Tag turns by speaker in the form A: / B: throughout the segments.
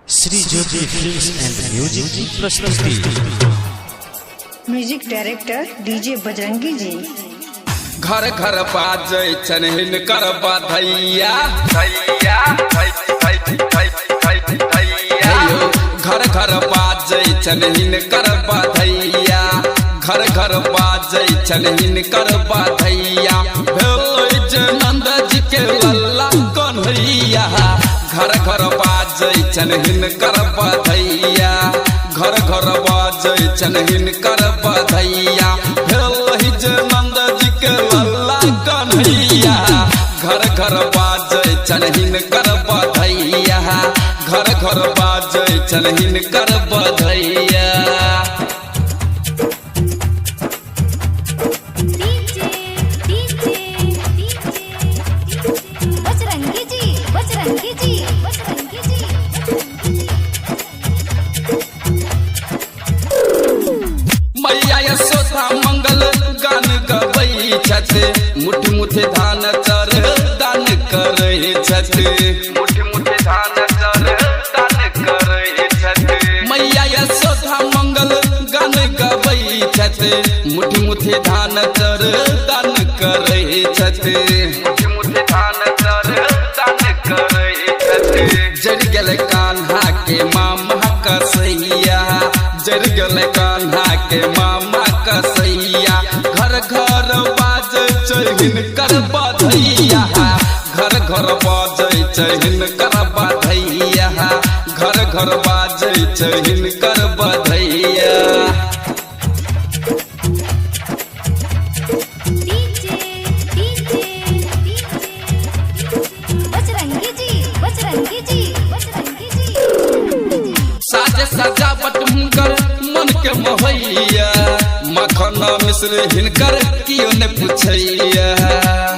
A: Shri Jyoti films and music की प्रस्तुति।
B: Music director DJ Bajrangi जी।
C: घर घर बाजै छन हिनकर बधैया धैया घर घर बाजै छन हिनकर बधैया घर घर बाजै छन हिनकर बधैया नंद जी के लल्ला कन्हैया घर घर बाजै छन हिनकर बधैया घर घर बाजै छन हिनकर बधैया नंद जी के लल्ला कन्हैया घर घर बाजै छन हिनकर बधैया घर घर बाजै छन हिनकर बधैया। मैया यशोदा मंगल गान गबै छथि मुठ मुठ धान चर दान करै छथि मुठ मुठ धान चर दान करै छथि मैया यशोदा मंगल गान गबै छथि मुठ मुठ धान चर दान करै छथि मुठ मुठ धान चर दान करै छथि। जड़ गेल कान्हा के मामा कसैया जड़ गेल कान्हा के मामा कसैया घर घर बाजै छै हिनकर बधैया घर घर बाजै छै हिनकर बधैया घर घर बाजै छै हिनकर बधैया। साजे सजावट हुनकर मन के मोहैया मखन मिश्र हिनकर कियो ने पूछैया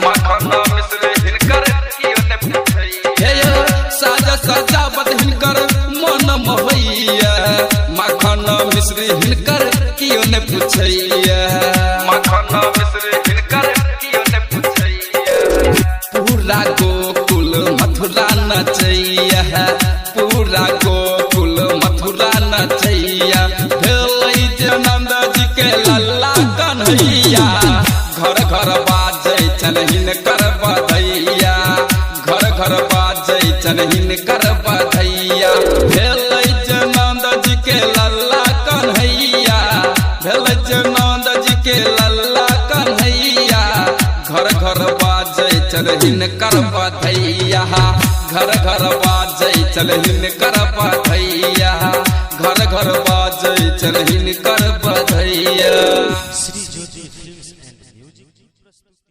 C: मखन मिश्र हिनकर कियो ने पूछैया साजे सजावट हिनकर मन मोहैया मखन मिश्र हिनकर कियो ने पूछैया मखन मिश्र हिनकर कियो ने पूछैया। पूरा गोकुल मथुरा नचैया पूरा गोकुल मथुरा नचैया नंद जी के लल्ला कन्हैया घर घर बाजै छन हिनकर बधैया घर घर बाजै छन हिनकर बधैया नंद जी के लल्ला कन्हैया नंद जी के लल्ला कन्हैया घर घर बाजै छन हिनकर बधैया घर घर बाजै छन हिनकर बधैया घर घर बाजै छन हिनकर बधैया।
A: Shri Jyoti films and music की प्रस्तुति।